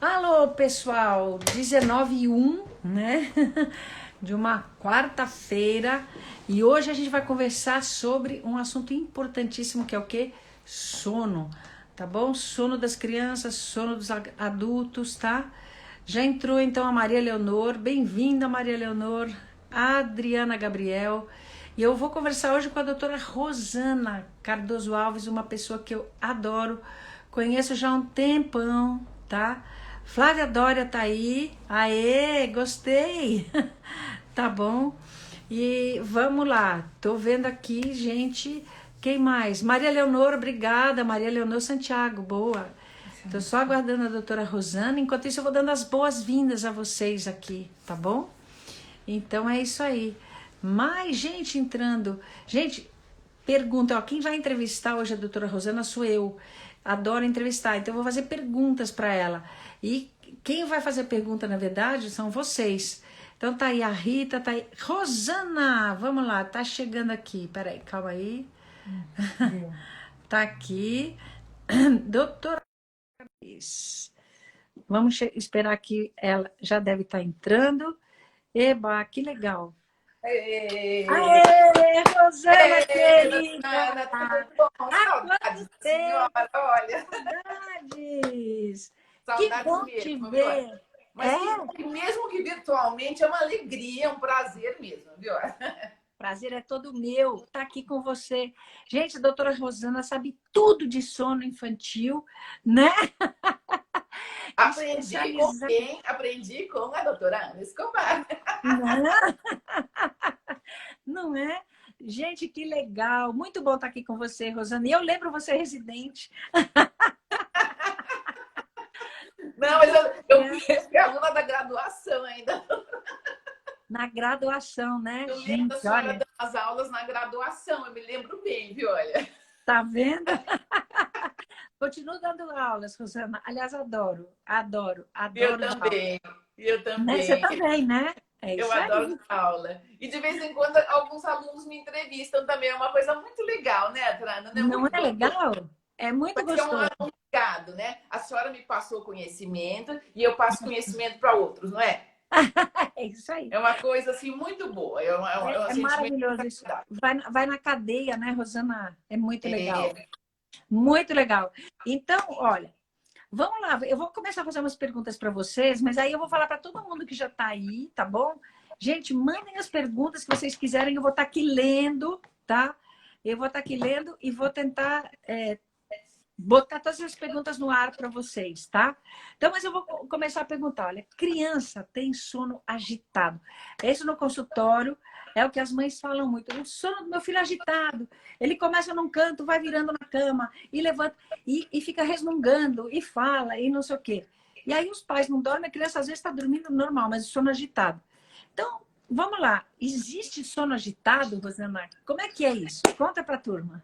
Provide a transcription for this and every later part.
Alô, pessoal, 19h01, né? De uma quarta-feira. E hoje a gente vai conversar sobre um assunto importantíssimo que é o quê? Sono, tá bom? Sono das crianças, sono dos adultos, tá? Já entrou então a Maria Leonor. Bem-vinda, Maria Leonor. A Adriana Gabriel. E eu vou conversar hoje com a doutora Rosana Cardoso Alves, uma pessoa que eu adoro, conheço já há um tempão, tá? Flávia Dória tá aí. Aê, gostei. Tá bom. E vamos lá. Tô vendo aqui, gente. Quem mais? Maria Leonor, obrigada. Maria Leonor Santiago, boa. Tô só aguardando a doutora Rosana. Enquanto isso, eu vou dando as boas-vindas a vocês aqui, tá bom? Então é isso aí. Mais gente entrando. Gente, pergunta, ó, quem vai entrevistar hoje a doutora Rosana sou eu. Adoro entrevistar, então eu vou fazer perguntas para ela. E quem vai fazer pergunta, na verdade, são vocês. Então tá aí a Rita, tá aí. Rosana, vamos lá, tá chegando aqui. Peraí, calma aí. Tá aqui. Doutora, vamos esperar que ela já deve estar entrando. Eba, que legal. Ei, Aê, Rosana Ana, querida! tudo bom? Há Saudades quanto da tempo, senhora, olha. saudades! Que Saudades bom te mesmo, viu? ver! Mas É, que bom que mesmo que virtualmente é uma alegria, é um prazer mesmo, viu? prazer é todo meu estar aqui com você. Gente, a doutora Rosana sabe tudo de sono infantil, né? Aprendi com Especializada. quem? Aprendi com a doutora Ana Escobar. Não, não é? Gente, que legal! Muito bom estar aqui com você, Rosana. E eu lembro você residente. Não, mas eu É, fui aluna da graduação ainda. na graduação, né, Eu lembro da gente? senhora Olha, dando as aulas na graduação, eu me lembro bem, viu? Olha. tá vendo? Continuo dando aulas, Rosana. Aliás, adoro, adoro, Eu adoro dar aula. também, eu Né? Você também. também, né? É Eu isso adoro aí. dar aula. E de vez em quando alguns alunos me entrevistam também. É uma coisa muito legal, né, Trana? Não é Não muito é gostoso. legal? É muito Parece que é gostoso. um legado, né? A senhora me passou conhecimento e eu passo conhecimento para outros, não é? É isso aí. É uma coisa assim muito boa. É um É sentimento maravilhoso isso. de verdade. Vai na cadeia, né, Rosana? É muito legal. Muito legal. Então, olha, vamos lá. Eu vou começar a fazer umas perguntas para vocês, mas aí eu vou falar para todo mundo que já está aí, tá bom? Gente, mandem as perguntas que vocês quiserem, eu vou estar aqui lendo, tá? Eu vou estar aqui lendo e vou tentar botar todas as perguntas no ar para vocês, tá? Então, mas eu vou começar a perguntar. Olha, criança tem sono agitado. Esse no consultório é o que as mães falam muito. O sono do meu filho é agitado. Ele começa num canto, vai virando na cama e levanta e fica resmungando e fala e não sei o quê. E aí os pais não dormem, a criança às vezes está dormindo normal, mas o sono agitado. Então, vamos lá. Existe sono agitado, Rosana? Como é que é isso? Conta para a turma.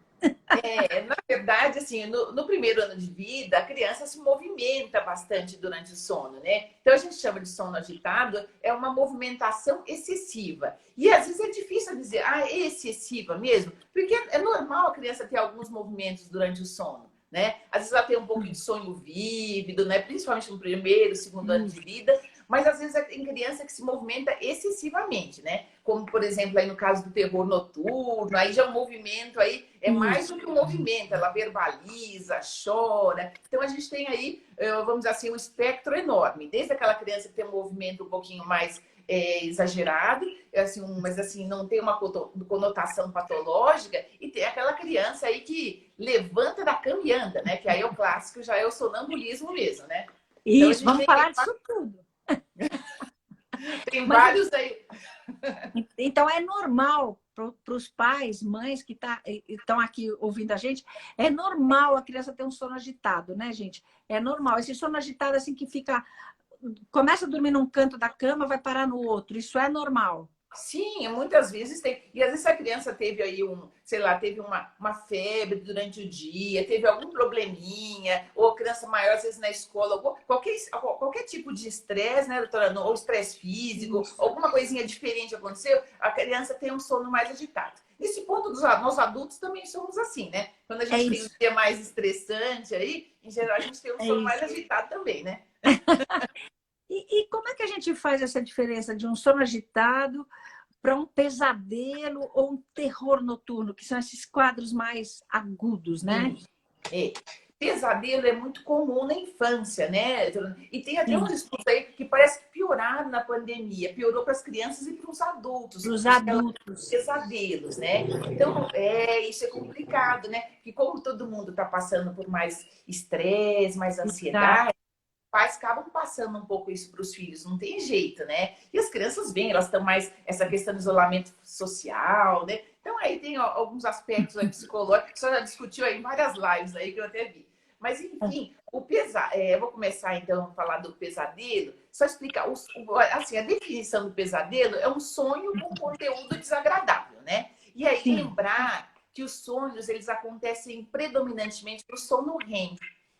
Na verdade, assim, no primeiro ano de vida, a criança se movimenta bastante durante o sono, né? Então a gente chama de sono agitado, é uma movimentação excessiva. E às vezes é difícil dizer, é excessiva mesmo, porque é normal a criança ter alguns movimentos durante o sono, né? Às vezes ela tem um pouco de sonho vívido, né? Principalmente no primeiro, segundo ano de vida, mas às vezes tem criança que se movimenta excessivamente, né? Como, por exemplo, aí no caso do terror noturno, aí já o movimento aí é mais Isso. do que um movimento, ela verbaliza, chora. Então a gente tem aí, vamos dizer assim, um espectro enorme, desde aquela criança que tem um movimento um pouquinho mais exagerado, assim, mas assim, não tem uma conotação patológica, e tem aquela criança aí que levanta da cama e anda, né? Que aí é o clássico, já é o sonambulismo mesmo, né? Então a Isso, gente vamos falar disso tudo. tem Mas vários aí. então é normal para os pais, mães que estão aqui ouvindo a gente, é normal a criança ter um sono agitado, né, gente? É normal. Esse sono agitado assim que fica, começa a dormir num canto da cama, vai parar no outro. Isso é normal. Sim, muitas vezes tem. E às vezes a criança teve aí sei lá, teve uma febre durante o dia, teve algum probleminha, ou a criança maior, às vezes na escola, qualquer tipo de estresse, né, doutora? Ou estresse físico, Isso. alguma coisinha diferente aconteceu, a criança tem um sono mais agitado. Nesse ponto, nós adultos também somos assim, né? Quando a gente tem um dia mais estressante aí, em geral a gente tem um sono mais agitado também, né? E como é que a gente faz essa diferença de um sono agitado para um pesadelo ou um terror noturno, que são esses quadros mais agudos, né? É. Pesadelo é muito comum na infância, né? E tem até Sim. uns estudos aí que parece que pioraram na pandemia. Piorou para as crianças e para os adultos. Para os adultos. Pesadelos, né? Então, isso é complicado, né? Porque como todo mundo está passando por mais estresse, mais Exato. ansiedade, pais acabam passando um pouco isso para os filhos, não tem jeito, né? E as crianças vêm, elas estão mais essa questão do isolamento social, né? Então aí tem alguns aspectos aí psicológicos que você já discutiu aí em várias lives aí que eu até vi. Mas enfim, eu vou começar então a falar do pesadelo, só explicar assim, a definição do pesadelo é um sonho com conteúdo desagradável, né? E aí Sim. lembrar que os sonhos eles acontecem predominantemente no sono REM.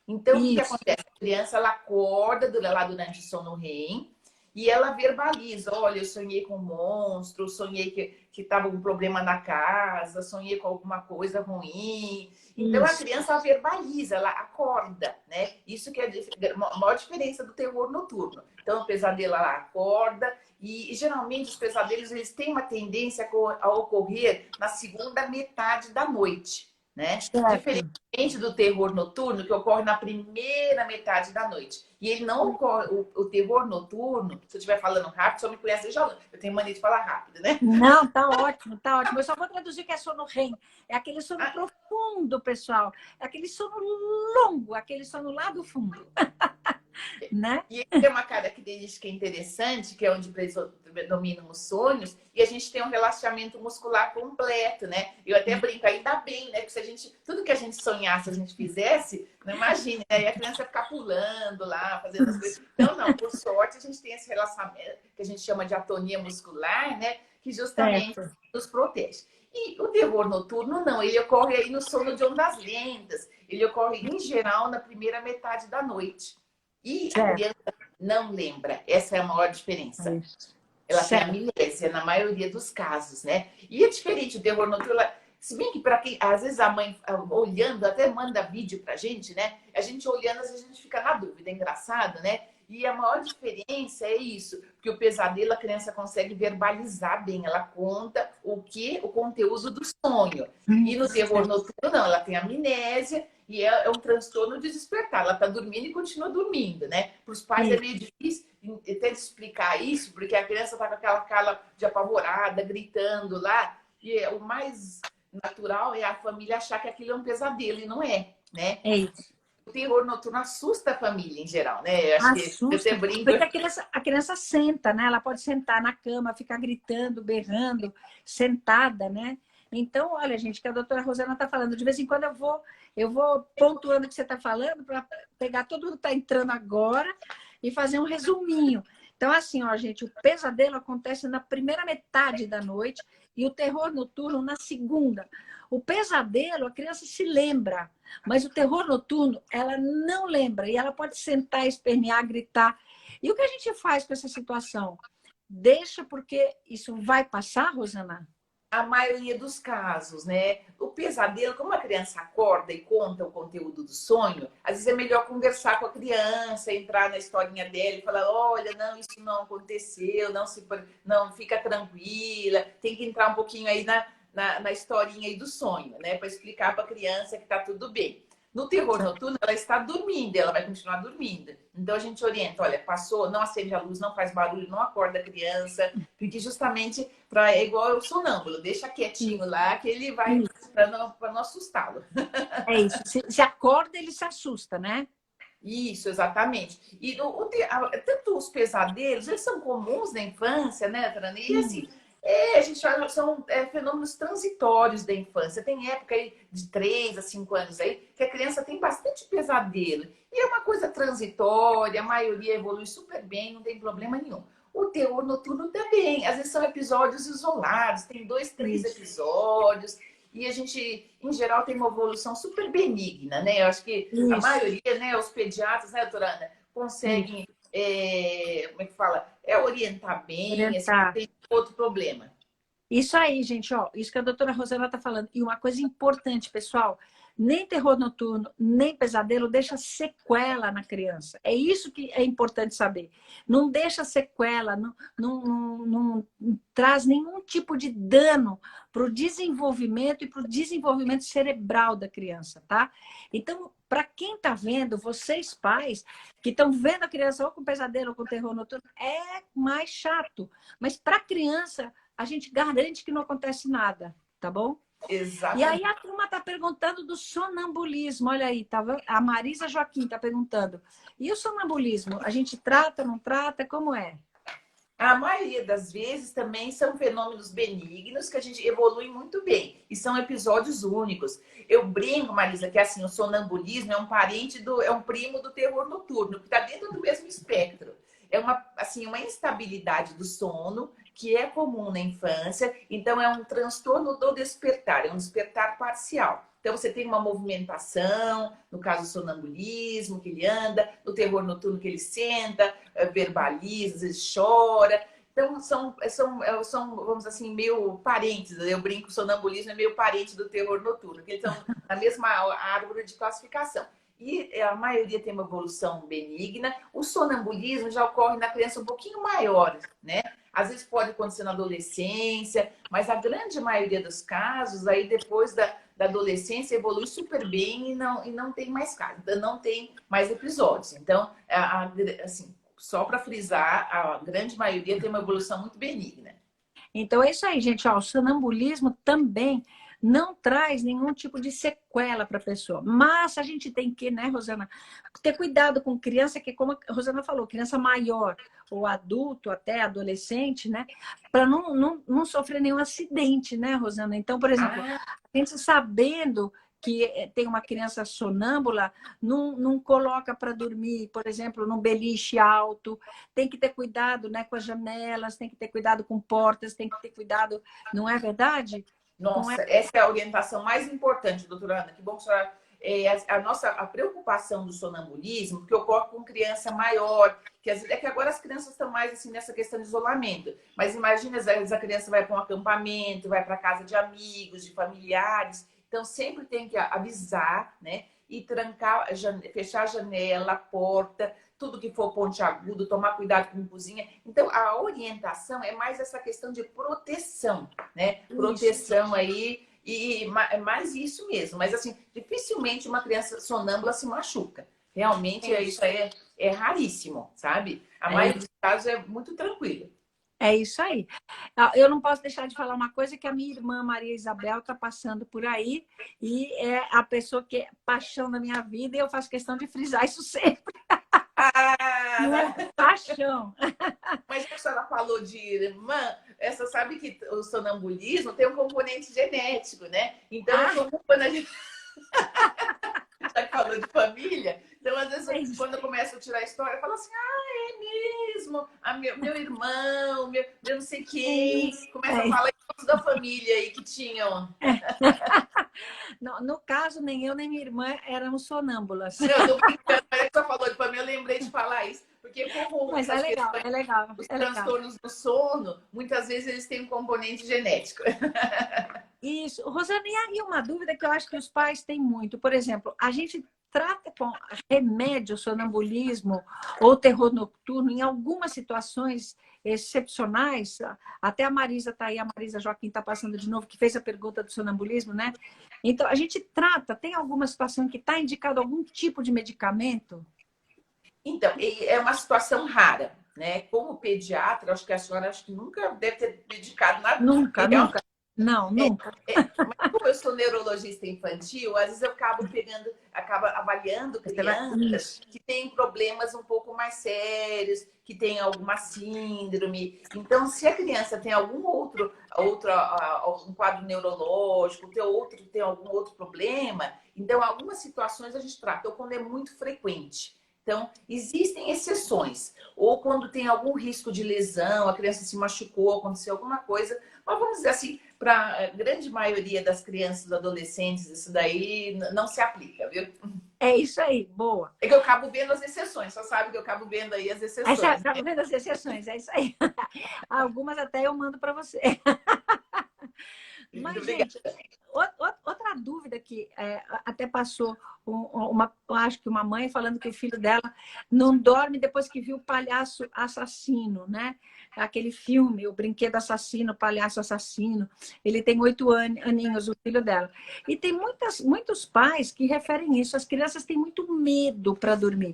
Então, o que acontece? A criança ela acorda lá durante o sono REM e ela verbaliza: olha, eu sonhei com um monstro, sonhei que estava um problema na casa, sonhei com alguma coisa ruim. Então, a criança ela verbaliza, ela acorda, né? Isso que é a maior diferença do terror noturno. Então, o pesadelo ela acorda e geralmente os pesadelos eles têm uma tendência a ocorrer na segunda metade da noite, né? Diferentemente do terror noturno, que ocorre na primeira metade da noite. E ele não ocorre, o terror noturno, se eu estiver falando rápido, só me conhece já. Eu tenho mania de falar rápido, né? Não, tá ótimo, tá ótimo. Eu só vou traduzir que é sono REM. É aquele sono profundo, pessoal. É aquele sono longo, aquele sono lá do fundo. Né? E tem uma característica interessante, que é onde predominam os sonhos, e a gente tem um relaxamento muscular completo, né? Eu até brinco, ainda bem, né? Porque se a gente, tudo que a gente sonhasse, a gente fizesse, não imagine, né? Aí a criança ia ficar pulando lá, fazendo as coisas. Então, não, por sorte, a gente tem esse relaxamento, que a gente chama de atonia muscular, né? Que justamente nos protege. E o terror noturno, não, ele ocorre aí no sono de ondas lentas, ele ocorre, em geral, na primeira metade da noite. E a criança não lembra. Essa é a maior diferença. Ela tem amnésia na maioria dos casos, né? E é diferente o terror noturno. Se bem que para quem, às vezes a mãe olhando até manda vídeo pra gente, né? A gente olhando, às vezes a gente fica na dúvida, é engraçado, né? E a maior diferença é isso, porque o pesadelo a criança consegue verbalizar bem, ela conta o conteúdo do sonho. E no terror noturno, não, ela tem amnésia e é um transtorno de despertar. Ela está dormindo e continua dormindo, né? Para os pais é meio difícil até de explicar isso, porque a criança está com aquela cara de apavorada, gritando lá, e o mais natural é a família achar que aquilo é um pesadelo, e não é, né? É isso. O terror noturno assusta a família em geral, né? Eu acho que você brinca. Porque a criança senta, né? Ela pode sentar na cama, ficar gritando, berrando, sentada, né? Então, olha, gente, que a doutora Rosana está falando, de vez em quando eu vou pontuando o que você está falando para pegar tudo que está entrando agora e fazer um resuminho. Então, assim, ó, gente, o pesadelo acontece na primeira metade da noite e o terror noturno na segunda. O pesadelo, a criança se lembra, mas o terror noturno, ela não lembra. E ela pode sentar, espernear, gritar. E o que a gente faz com essa situação? Deixa, porque isso vai passar, Rosana? A maioria dos casos, né? O pesadelo, como a criança acorda e conta o conteúdo do sonho, às vezes é melhor conversar com a criança, entrar na historinha dela e falar: olha, não, isso não aconteceu, não fica tranquila, tem que entrar um pouquinho aí na historinha aí do sonho, né? Para explicar para a criança que tá tudo bem. No terror noturno, ela está dormindo, ela vai continuar dormindo. Então a gente orienta: olha, passou, não acende a luz, não faz barulho, não acorda a criança, porque justamente é igual o sonâmbulo, deixa quietinho lá que ele vai para não assustá-lo. É isso. Se acorda, ele se assusta, né? Isso, exatamente. E tanto os pesadelos, eles são comuns na infância, né, Trani? E assim, a gente fala, são fenômenos transitórios da infância. Tem época aí de 3 a 5 anos aí que a criança tem bastante pesadelo. E é uma coisa transitória, a maioria evolui super bem, não tem problema nenhum. O terror noturno também. Às vezes são episódios isolados, tem 2, 3 episódios. E a gente, em geral, tem uma evolução super benigna, né? Eu acho que a maioria, né, os pediatras, né, doutora Ana, conseguem, como é que fala? Orientar bem, assim, não tem outro problema. Isso aí, gente, ó, isso que a doutora Rosana está falando. E uma coisa importante, pessoal, nem terror noturno, nem pesadelo deixa sequela na criança. É isso que é importante saber. Não deixa sequela, não traz nenhum tipo de dano para o desenvolvimento e para o desenvolvimento cerebral da criança, tá? Então, para quem está vendo, vocês pais que estão vendo a criança ou com pesadelo ou com terror noturno, é mais chato. Mas para a criança, a gente garante que não acontece nada, tá bom? E aí Exatamente. a turma está perguntando do sonambulismo. Olha aí, tá vendo? A Marisa Joaquim está perguntando. E o sonambulismo? A gente trata, não trata? Como é? A maioria das vezes também são fenômenos benignos que a gente evolui muito bem. E são episódios únicos. Eu brinco, Marisa, que assim, o sonambulismo é um é um primo do terror noturno, que está dentro do mesmo espectro. É uma, assim, uma instabilidade do sono que é comum na infância, então é um transtorno do despertar, é um despertar parcial. Então você tem uma movimentação, no caso o sonambulismo, que ele anda, no terror noturno que ele senta, verbaliza, às vezes chora. Então, vamos dizer assim, meio parentes. Eu brinco, o sonambulismo é meio parente do terror noturno, que eles estão na mesma árvore de classificação. E a maioria tem uma evolução benigna. O sonambulismo já ocorre na criança um pouquinho maior, né? Às vezes pode acontecer na adolescência, mas a grande maioria dos casos, aí depois da adolescência, evolui super bem e não tem mais casos, não tem mais episódios. Então, assim, só para frisar, a grande maioria tem uma evolução muito benigna. Então é isso aí, gente. Ó, o sonambulismo também não traz nenhum tipo de sequela para a pessoa. Mas a gente tem que, né, Rosana, ter cuidado com criança que, como a Rosana falou, criança maior ou adulto, até adolescente, né? Para não sofrer nenhum acidente, né, Rosana? Então, por exemplo, Ah, a gente sabendo que tem uma criança sonâmbula, não coloca para dormir, por exemplo, num beliche alto, tem que ter cuidado, né, com as janelas, tem que ter cuidado com portas, tem que ter cuidado, não é verdade? Com nossa, essa é a orientação mais importante, doutora Ana. Que bom que a senhora. A preocupação do sonambulismo, que ocorre com criança maior, é que agora as crianças estão mais assim nessa questão de isolamento. Mas imagina, às vezes a criança vai para um acampamento, vai para casa de amigos, de familiares. Então sempre tem que avisar, né? E trancar, fechar a janela, a porta, tudo que for pontiagudo, tomar cuidado com cozinha. Então a orientação é mais essa questão de proteção, né? isso. Proteção aí e é mais isso mesmo. Mas assim, dificilmente uma criança sonâmbula se machuca. Realmente isso aí é raríssimo, sabe? A É maioria dos casos é muito tranquilo. É isso aí. Eu não posso deixar de falar uma coisa que a minha irmã Maria Isabel está passando por aí e é a pessoa que é paixão da minha vida e eu faço questão de frisar isso sempre. Não é Ah, paixão. mas já que a senhora falou de irmã, essa sabe que o sonambulismo tem um componente genético, né? Então é Ah, comum quando a gente já que falou de família, então às é vezes isso. quando eu começo a tirar a história, eu falo assim, ah, é mesmo, meu irmão, meu não sei É quem, isso. começa a falar em todos da família aí que tinham. No caso, nem eu nem minha irmã éramos sonâmbulas. Não, eu tô brincando, mas você falou de família, eu lembrei de falar isso, porque como Mas é essas legal, questões, é legal, os é legal. transtornos do sono, muitas vezes eles têm um componente genético. Isso. Rosana, e aí uma dúvida que eu acho que os pais têm muito. Por exemplo, a gente trata com remédio, sonambulismo ou terror noturno em algumas situações excepcionais. Até a Marisa está aí, a Marisa Joaquim está passando de novo, que fez a pergunta do sonambulismo, né? Então, a gente trata, tem alguma situação que está indicado algum tipo de medicamento? Então, é uma situação rara, né? Como pediatra, acho que a senhora acho que nunca deve ter dedicado na vida. Nunca, nunca. Não, nunca. Mas como eu sou neurologista infantil, às vezes eu acabo avaliando Você vai... crianças Isso. que têm problemas um pouco mais sérios, que têm alguma síndrome. Então, se a criança tem um quadro neurológico, tem algum outro problema, então algumas situações a gente trata, ou quando é muito frequente. Então, existem exceções. Ou quando tem algum risco de lesão, a criança se machucou, aconteceu alguma coisa. Mas vamos dizer assim, para a grande maioria das crianças e adolescentes, isso daí não se aplica, viu? É isso aí, boa. É que eu acabo vendo as exceções, só sabe que eu acabo vendo aí as Aí você exceções. está vendo as exceções, é isso aí. Algumas até eu mando para você. Muito Mas, obrigada. gente, outra dúvida que até passou acho que uma mãe falando que o filho dela não dorme depois que viu o Palhaço Assassino, né? Aquele filme, o Brinquedo Assassino, o Palhaço Assassino. Ele tem 8 aninhos, o filho dela. E tem muitos pais que referem isso. As crianças têm muito medo para dormir.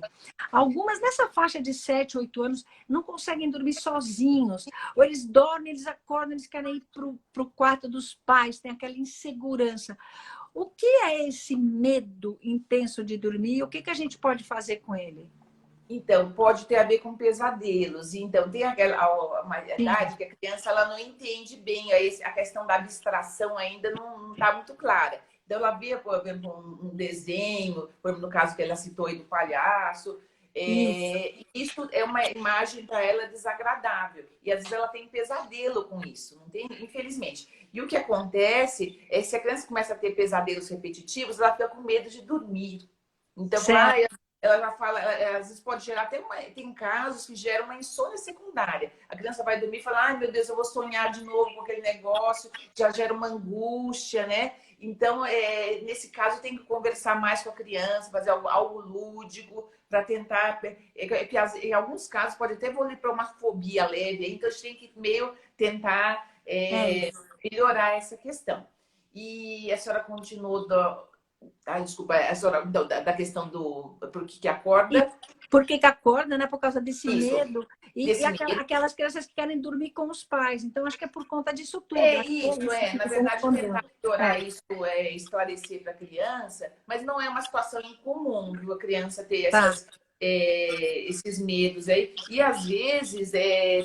Algumas nessa faixa de 7, 8 anos não conseguem dormir sozinhos. Ou eles dormem, eles acordam, eles querem ir para o quarto dos pais, tem aquela insegurança. O que é esse medo intenso de dormir? O que a gente pode fazer com ele? Então, pode ter a ver com pesadelos. Então, tem uma Sim, idade que a criança ela não entende bem a questão da abstração ainda não está muito clara. Então, ela vê, por exemplo, um desenho, por exemplo, no caso que ela citou aí do palhaço, isso. isso é uma imagem para ela desagradável. E às vezes ela tem pesadelo com isso, não tem? Infelizmente. E o que acontece é se a criança começa a ter pesadelos repetitivos, ela fica com medo de dormir. Então, fala, Certo. ela já fala, às vezes pode gerar até tem casos que geram uma insônia secundária. A criança vai dormir e fala, ai meu Deus, eu vou sonhar de novo com aquele negócio, já gera uma angústia, né? Então, nesse caso, tem que conversar mais com a criança, fazer algo lúdico para tentar. Em alguns casos, pode até evoluir para uma fobia leve, então a gente tem que meio tentar É isso. melhorar essa questão. E a senhora continuou ah, desculpa, a senhora, então, da questão do por que E acorda, por que acorda, né? Por causa desse isso, medo. E desse medo. aquelas crianças que querem dormir com os pais. Então, acho que é por conta disso tudo. É Acho que é isso, isso que na você verdade, respondeu. tentar melhorar É, isso, esclarecer para a criança, mas não é uma situação incomum, viu, a criança ter tá. esses medos aí. E às vezes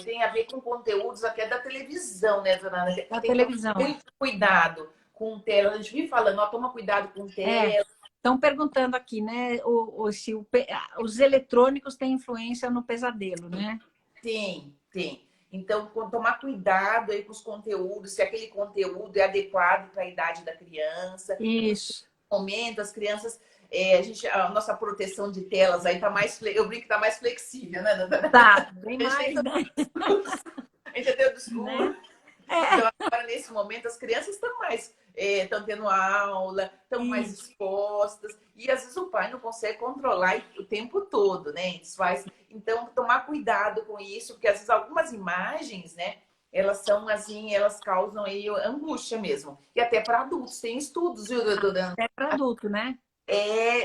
tem a ver com conteúdos até da televisão, né, dona Ana? Da Tem que tomar televisão. muito cuidado com tela. A gente vive falando, ó, toma cuidado com É. tela. Estão perguntando aqui, né? Se os eletrônicos têm influência no pesadelo, né? Tem. Então, tomar cuidado aí com os conteúdos, se aquele conteúdo é adequado para a idade da criança. Isso. No momento, as crianças, a nossa proteção de telas aí tá mais, eu brinco que tá mais flexível, né, Nandana? Tá, bem A gente tem mais, né? a gente tem do escuro. Né? Então, É, agora, nesse momento, as crianças estão mais, estão tendo aula, estão mais isso. expostas, e às vezes o pai não consegue controlar o tempo todo, né? Então, tomar cuidado com isso, porque às vezes algumas imagens, né? Elas são assim, elas causam aí angústia mesmo. E até para adultos, tem estudos, viu, doutora? É para adulto, né?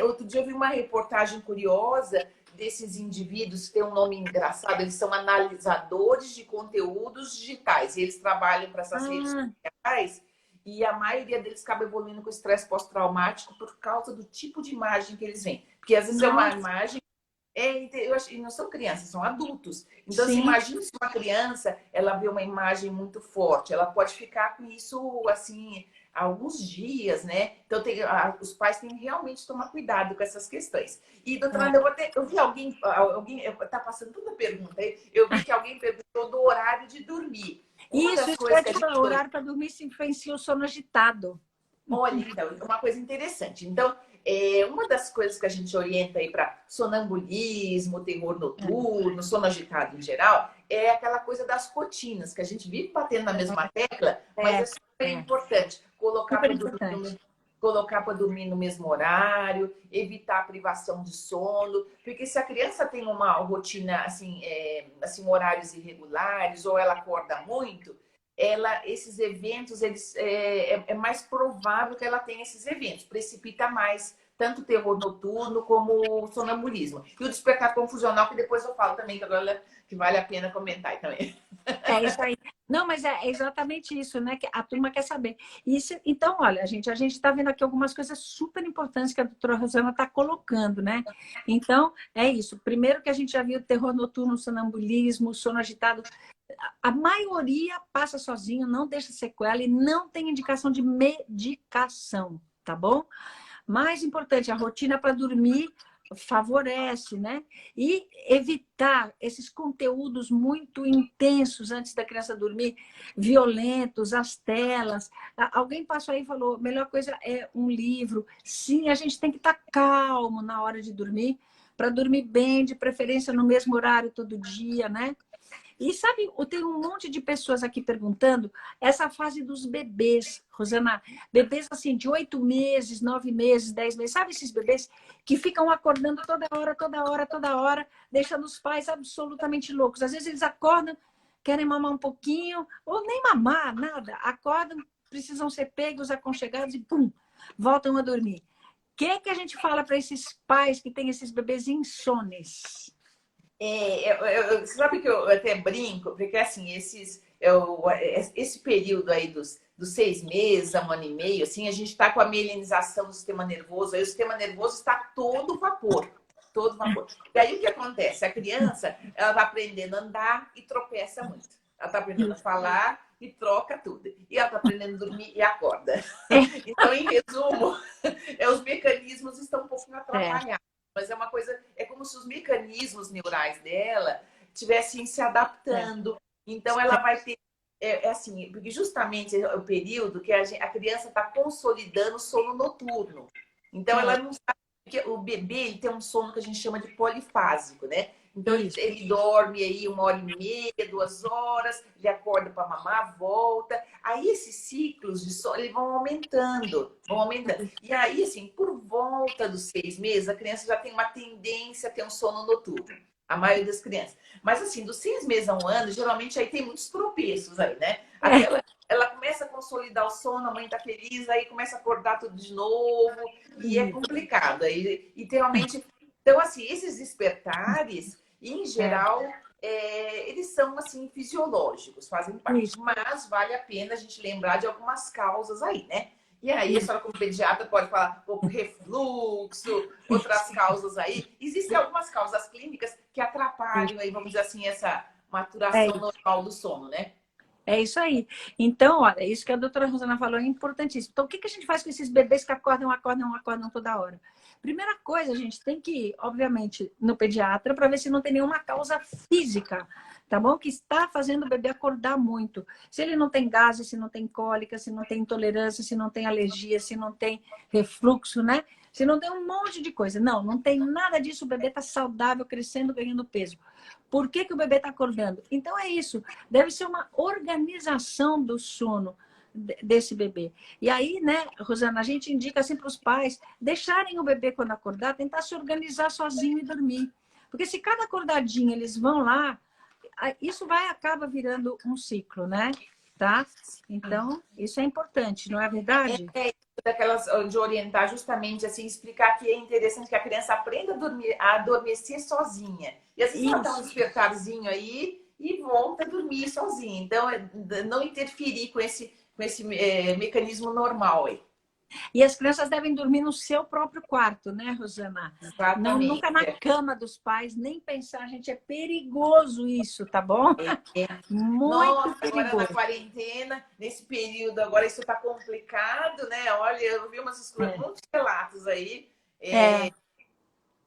Outro dia eu vi uma reportagem curiosa desses indivíduos que tem um nome engraçado, eles são analisadores de conteúdos digitais, e eles trabalham para essas redes Ah, sociais, e a maioria deles acaba evoluindo com estresse pós-traumático por causa do tipo de imagem que eles veem. Porque às vezes é uma nossa, imagem eu acho, e não são crianças, são adultos. Então, assim, sim. imagina se uma criança ela vê uma imagem muito forte, ela pode ficar com isso assim alguns dias, né? Então, os pais têm que realmente tomar cuidado com essas questões. E, doutora Ana, É. eu vi alguém está passando toda a pergunta aí, eu vi que alguém perguntou do horário de dormir. Uma Isso das que eu coisas ia que a te gente falar, o horário para dormir se influencia o sono agitado. olha, então, uma coisa interessante. Então, uma das coisas que a gente orienta aí para sonambulismo, terror noturno, sono agitado em geral, é aquela coisa das rotinas, que a gente vive batendo na mesma tecla, mas É, é super importante super importante. colocar para dormir no mesmo horário, evitar a privação de sono, porque se a criança tem uma rotina assim, horários irregulares, ou ela acorda muito, esses eventos, é mais provável que ela tenha esses eventos. Precipita mais tanto o terror noturno como o sonambulismo. E o despertar confusional, que depois eu falo também, que agora que vale a pena comentar também. É isso aí. Não, mas é exatamente isso, né? Que a turma quer saber. Isso, então, olha, a gente está vendo aqui algumas coisas super importantes que a doutora Rosana está colocando, né? Então, é isso. Primeiro que a gente já viu terror noturno, sonambulismo, sono agitado. A maioria passa sozinho, não deixa sequela e não tem indicação de medicação, tá bom? Mais importante, a rotina para dormir favorece, né? E evitar esses conteúdos muito intensos antes da criança dormir, violentos, as telas. Alguém passou aí e falou, a melhor coisa é um livro. Sim, a gente tem que estar calmo na hora de dormir, para dormir bem, de preferência no mesmo horário todo dia, né? E sabe, eu tenho um monte de pessoas aqui perguntando essa fase dos bebês, Rosana. Bebês assim de 8 meses, 9 meses, 10 meses. Sabe esses bebês que ficam acordando toda hora, toda hora, toda hora, deixando os pais absolutamente loucos. Às vezes eles acordam, querem mamar um pouquinho, ou nem mamar, nada. Acordam, precisam ser pegos, aconchegados e pum, voltam a dormir. O que a gente fala para esses pais que têm esses bebês insones? Você sabe que eu até brinco, porque assim, esse período aí dos 6 meses a 1 ano e meio, assim, a gente está com a mielinização do sistema nervoso, aí o sistema nervoso está todo vapor, todo vapor. E aí o que acontece? A criança, ela vai aprendendo a andar e tropeça muito. Ela está aprendendo a falar e troca tudo. E ela está aprendendo a dormir e acorda. Então, em resumo, os mecanismos estão um pouquinho atrapalhados. Mas é uma coisa, é como se os mecanismos neurais dela estivessem se adaptando. Então, ela vai ter, assim, porque justamente é o período que a criança está consolidando o sono noturno. Então, ela não sabe, porque o bebê ele tem um sono que a gente chama de polifásico, né? Então, ele dorme aí 1 hora e meia, 2 horas, ele acorda para mamar, volta. Aí, esses ciclos de sono, eles vão aumentando, vão aumentando. E aí, assim, por volta dos 6 meses, a criança já tem uma tendência a ter um sono noturno. A maioria das crianças. Mas, assim, dos 6 meses a 1 ano, geralmente aí tem muitos tropeços aí, né? Ela começa a consolidar o sono, a mãe tá feliz, aí começa a acordar tudo de novo. E é complicado. E realmente... Então, assim, esses despertares, em geral, eles são, assim, fisiológicos, fazem parte. Mas vale a pena a gente lembrar de algumas causas aí, né? E aí, a senhora, como pediatra, pode falar um pouco refluxo, outras causas aí. Existem algumas causas clínicas que atrapalham aí, vamos dizer assim, essa maturação normal do sono, né? É isso aí. Então, olha, isso que a doutora Rosana falou é importantíssimo. Então, o que a gente faz com esses bebês que acordam, acordam, acordam toda hora? Primeira coisa, a gente tem que ir, obviamente, no pediatra para ver se não tem nenhuma causa física, tá bom? Que está fazendo o bebê acordar muito. Se ele não tem gases, se não tem cólica, se não tem intolerância, se não tem alergia, se não tem refluxo, né? Se não tem um monte de coisa. Não, não tem nada disso. O bebê está saudável, crescendo, ganhando peso. Por que o bebê está acordando? Então é isso. Deve ser uma organização do sono desse bebê. E aí, né, Rosana, a gente indica assim para os pais deixarem o bebê quando acordar, tentar se organizar sozinho e dormir. Porque se cada acordadinho eles vão lá, isso acaba virando um ciclo, né? Tá? Então, isso é importante, não é verdade? Daquelas de orientar justamente assim, explicar que é interessante que a criança aprenda a adormecer sozinha. E às vezes ela dá um despertarzinho aí e volta a dormir sozinha. Então, não interferir com esse mecanismo normal aí. E as crianças devem dormir no seu próprio quarto, né, Rosana? Não, Exatamente. nunca na cama dos pais, nem pensar, gente, é perigoso isso, tá bom? Muito Nossa, agora na perigoso. quarentena, nesse período, agora isso está complicado, né? Olha, eu vi muitos relatos aí.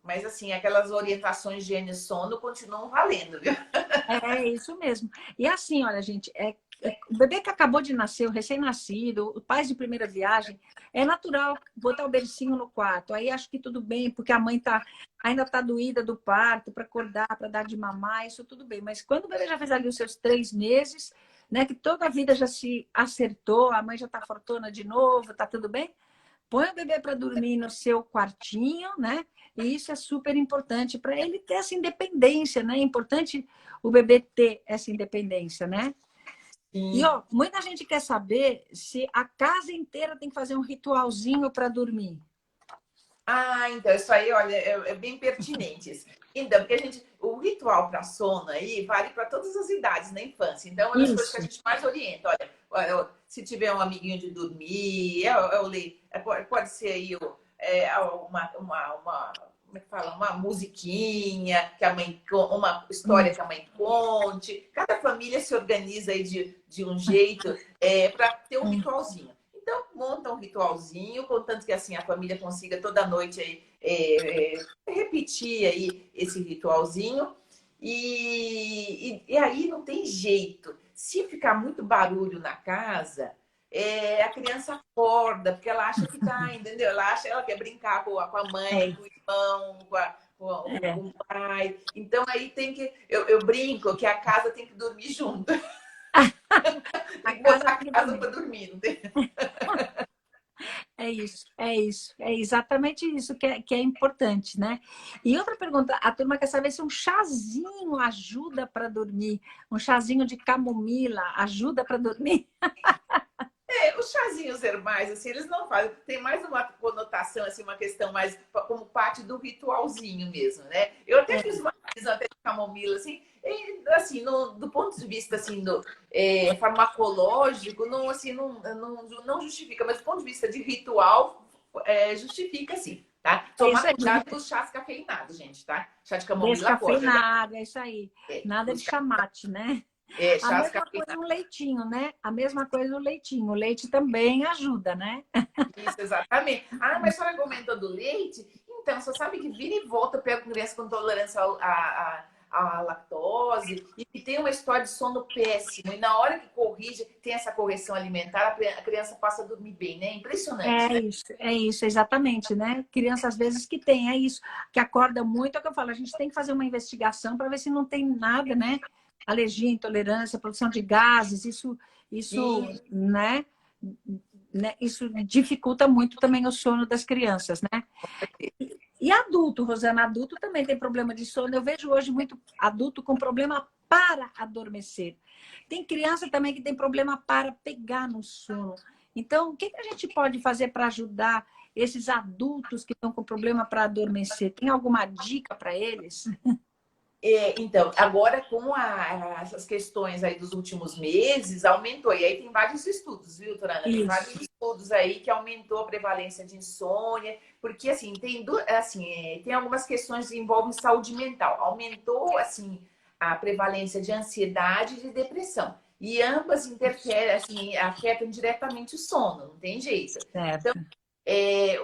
Mas, assim, aquelas orientações de higiene e sono continuam valendo, viu? É isso mesmo. E assim, olha, gente, o bebê que acabou de nascer, o recém-nascido, o pais de primeira viagem, é natural botar o bercinho no quarto. Aí acho que tudo bem, porque a mãe ainda está doída do parto, para acordar, para dar de mamar, isso tudo bem. Mas quando o bebê já fez ali os seus 3 meses, né, que toda a vida já se acertou, a mãe já está fortuna de novo, tá tudo bem? Põe o bebê para dormir no seu quartinho, né? E isso é super importante para ele ter essa independência, né? É importante o bebê ter essa independência, né? Sim. E ó, muita gente quer saber se a casa inteira tem que fazer um ritualzinho para dormir. Então, isso aí, olha, é bem pertinente isso. Então, porque o ritual para sono aí vale para todas as idades na infância. Então, uma das coisas que a gente mais orienta, olha, se tiver um amiguinho de dormir, pode ser aí como é que fala? Uma musiquinha que uma história que a mãe conte. Cada família se organiza aí de um jeito para ter um ritualzinho. Então, monta um ritualzinho, contanto que assim a família consiga toda noite aí, repetir aí esse ritualzinho. E aí não tem jeito. Se ficar muito barulho na casa, a criança acorda, porque ela acha que tá, entendeu? Ela quer brincar com a mãe, com o irmão, É. com o pai. Então aí tem que. Eu brinco que a casa tem que dormir junto. A Tem que casa botar tem a que casa dormir. para dormir. Não tem? É isso, é isso. É exatamente isso que é importante, né? E outra pergunta, a turma quer saber se um chazinho ajuda para dormir. Um chazinho de camomila ajuda para dormir? Os chazinhos herbais, assim, eles não fazem. Tem mais uma conotação, assim, uma questão mais como parte do ritualzinho mesmo, né? Eu até É, fiz uma visão até de camomila, assim, e, assim do ponto de vista assim, farmacológico, não, assim, não justifica, mas do ponto de vista de ritual, justifica sim, tá? é isso Tomar aí. cuidado com os chás cafeinados, gente, tá? Chá de camomila pode, né? Descafeinado, é isso aí. Nada de Os chamate, né? A chás mesma coisa cafeinados. um leitinho, né? A mesma coisa o leitinho. O leite também ajuda, né? Isso, exatamente. Ah, mas a senhora comentou do leite? Então, você sabe que vira e volta eu pego criança com intolerância à lactose e que tem uma história de sono péssimo. E na hora que corrige, tem essa correção alimentar, a criança passa a dormir bem, né? Impressionante, né? É isso, exatamente, né? Criança, às vezes, que tem, é isso, que acorda muito, é o que eu falo, a gente tem que fazer uma investigação para ver se não tem nada, né? Alergia, intolerância, produção de gases, isso, E né? Isso dificulta muito também o sono das crianças, né? E adulto, Rosana, adulto também tem problema de sono. Eu vejo hoje muito adulto com problema para adormecer. Tem criança também que tem problema para pegar no sono. Então, o que a gente pode fazer para ajudar esses adultos que estão com problema para adormecer? Tem alguma dica para eles? então, agora com essas questões aí dos últimos meses, aumentou. E aí tem vários estudos, viu, Torana? Tem vários Isso, estudos aí que aumentou a prevalência de insônia, porque assim, tem algumas questões que envolvem saúde mental. Aumentou assim a prevalência de ansiedade e de depressão. E ambas interferem, assim, afetam diretamente o sono, não tem jeito. certo.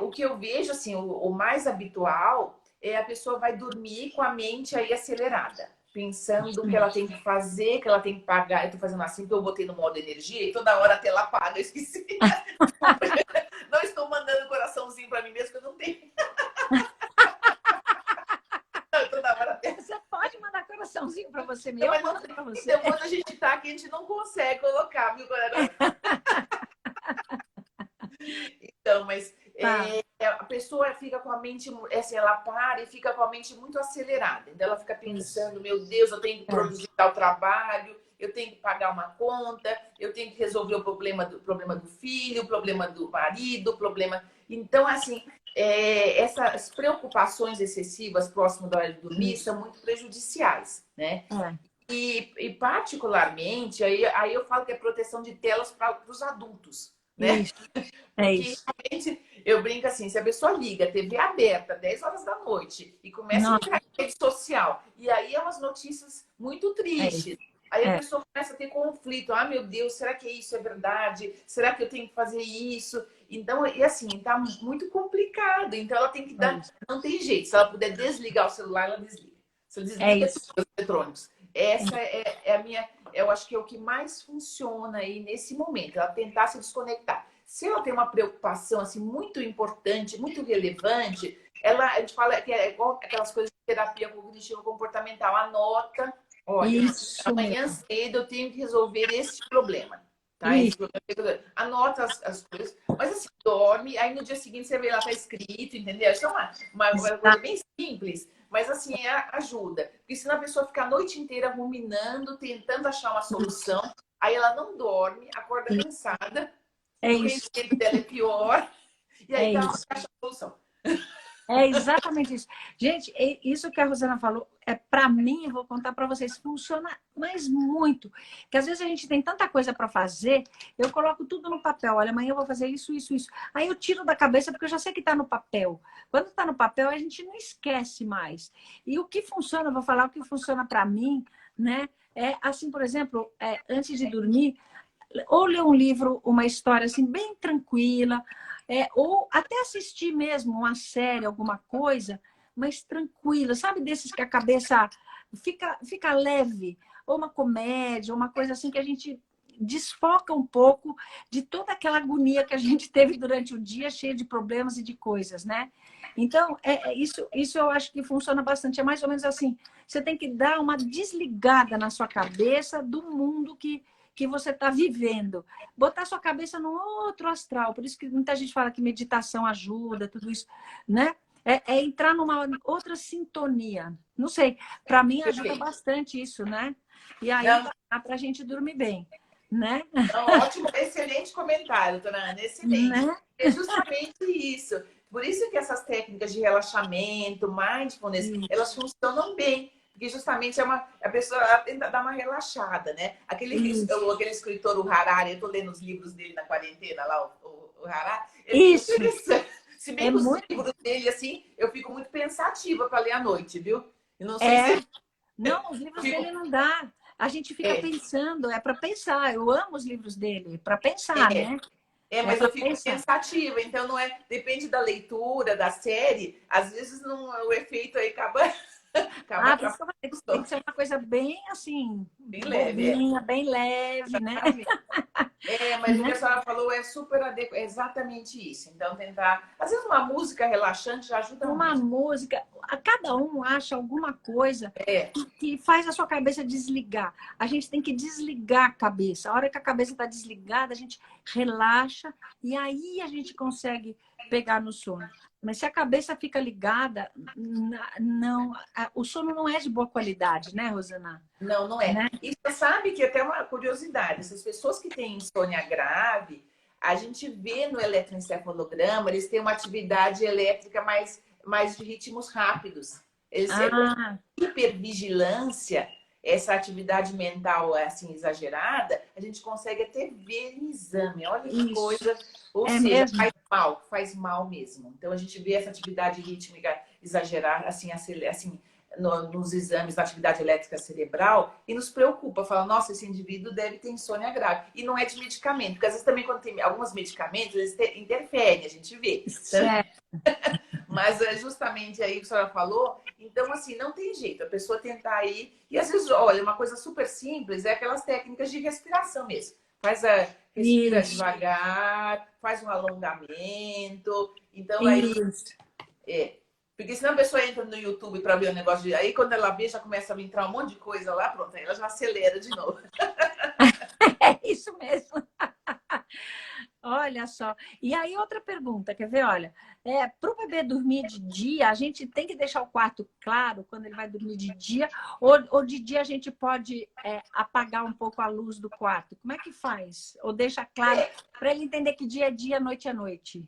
O que eu vejo, assim, o mais habitual é a pessoa vai dormir com a mente aí acelerada, pensando o que ela tem que fazer, que ela tem que pagar. Eu tô fazendo assim porque eu botei no modo energia e toda hora a tela apaga, eu esqueci. Não estou mandando coraçãozinho para mim mesmo, que eu não tenho. Toda hora a tela. Você pode mandar coraçãozinho para você Não, mesmo, eu mas não, mando para você. então, quando a gente tá aqui, a gente não consegue colocar, viu? Então, mas Tá. a pessoa fica com a mente, assim, ela para e fica com a mente muito acelerada. Então, ela fica Isso. pensando: meu Deus, eu tenho que É, produzir tal trabalho, eu tenho que pagar uma conta, eu tenho que resolver o problema do filho, o problema do marido, o problema. Então, assim, essas preocupações excessivas próximo da hora de dormir isso. são muito prejudiciais, né? É, E particularmente, aí eu falo que é proteção de telas para os adultos, né? isso. É Porque isso. realmente eu brinco assim, se a pessoa liga a TV aberta 10 horas da noite e começa a Nossa, entrar em rede social, e aí é umas notícias muito é isso. tristes. Aí a É, pessoa começa a ter conflito. Ah, meu Deus, será que isso é verdade? Será que eu tenho que fazer isso? Então, e assim, tá muito complicado. Então ela tem que é dar. isso. Não tem jeito. Se ela puder desligar o celular, ela desliga. Se ela É desliga isso. todos os eletrônicos. Essa é a minha. Eu acho que é o que mais funciona aí nesse momento. Ela tentar se desconectar. Se ela tem uma preocupação assim muito importante, muito relevante, a gente fala que é igual aquelas coisas de terapia cognitivo comportamental, anota, olha, Isso amanhã mesmo. cedo eu tenho que resolver esse problema, tá? Esse Isso. problema, anota as coisas, mas assim, dorme, aí no dia seguinte você vê lá, tá escrito, entendeu? Isso é uma coisa bem simples, mas assim, ajuda. Porque senão a pessoa fica a noite inteira ruminando, tentando achar uma solução, aí ela não dorme, acorda cansada, É e o isso. rendimento dela é pior, e aí É tá uma isso. caixa de solução. É exatamente isso. Gente, isso que a Rosana falou, para mim, eu vou contar para vocês, funciona, mas muito. Que às vezes a gente tem tanta coisa para fazer, eu coloco tudo no papel. Olha, amanhã eu vou fazer isso, isso, isso. Aí eu tiro da cabeça porque eu já sei que está no papel. Quando está no papel, a gente não esquece mais. E o que funciona, eu vou falar o que funciona para mim, né? É assim, por exemplo, antes de dormir, ou ler um livro, uma história assim, bem tranquila, ou até assistir mesmo uma série, alguma coisa, mas tranquila, sabe? Desses que a cabeça fica leve, ou uma comédia, uma coisa assim que a gente desfoca um pouco de toda aquela agonia que a gente teve durante o dia, cheia de problemas e de coisas, né? Então, isso eu acho que funciona bastante. É mais ou menos assim, você tem que dar uma desligada na sua cabeça do mundo que você está vivendo. Botar sua cabeça num outro astral. Por isso que muita gente fala que meditação ajuda, tudo isso, né? É entrar numa outra sintonia. Não sei, para mim ajuda bastante isso, né? E aí Não, dá para a gente dormir bem, né? não, ótimo, excelente comentário, dona Ana, excelente. Né? É justamente isso. Por isso que essas técnicas de relaxamento, mindfulness, elas funcionam bem. Porque justamente a pessoa tenta dar uma relaxada, né? Aquele escritor, o Harari, eu estou lendo os livros dele na quarentena, lá, o Harari, é bem Isso, interessante. Se bem é que os muito. livros dele, assim, eu fico muito pensativa para ler à noite, viu? Eu não sei É, se não, os livros fico. dele não dá. A gente fica É, pensando, é para pensar. Eu amo os livros dele, para pensar, é. né? É Mas para eu fico pensar. pensativa, então não é. Depende da leitura, da série, às vezes não, o efeito aí acaba, acaba Ah, por isso que eu falei que tem atrapalhando. que ser uma coisa bem assim, Bem leve, é. bobinha, bem leve, né? Mas o que a senhora falou é super adequado, é exatamente isso. Então, tentar. Às vezes, uma música relaxante já ajuda Uma muito. música, a cada um acha alguma coisa É, que faz a sua cabeça desligar. A gente tem que desligar a cabeça. A hora que a cabeça está desligada, a gente relaxa e aí a gente consegue pegar no sono. Mas se a cabeça fica ligada, não, o sono não é de boa qualidade, né, Rosana? não, não é. Né? E você sabe que até uma curiosidade, essas pessoas que têm insônia grave, a gente vê no eletroencefalograma, eles têm uma atividade elétrica mais de ritmos rápidos. Eles, Ah, hipervigilância, essa atividade mental assim exagerada, a gente consegue até ver em exame. Olha que isso. coisa. Ou É seja, mesmo? faz mal mesmo. Então a gente vê essa atividade rítmica exagerada, assim nos exames da atividade elétrica cerebral e nos preocupa, fala, nossa, esse indivíduo deve ter insônia grave. E não é de medicamento, porque às vezes também quando tem alguns medicamentos, eles interferem, a gente vê. Então, Certo. mas é justamente aí que a senhora falou. Então, assim, não tem jeito. A pessoa tentar ir. E às vezes, olha, uma coisa super simples é aquelas técnicas de respiração mesmo. Respira Isso, devagar, faz um alongamento. Então, aí, isso. é. Porque senão a pessoa entra no YouTube para ver o negócio de. Aí, quando ela vê, já começa a entrar um monte de coisa lá, pronto, aí ela já acelera de novo. É isso mesmo. Olha só. E aí, outra pergunta, quer ver? Olha, para o bebê dormir de dia, a gente tem que deixar o quarto claro quando ele vai dormir de dia, ou de dia a gente pode apagar um pouco a luz do quarto? Como é que faz? Ou deixa claro para ele entender que dia é dia, noite é noite?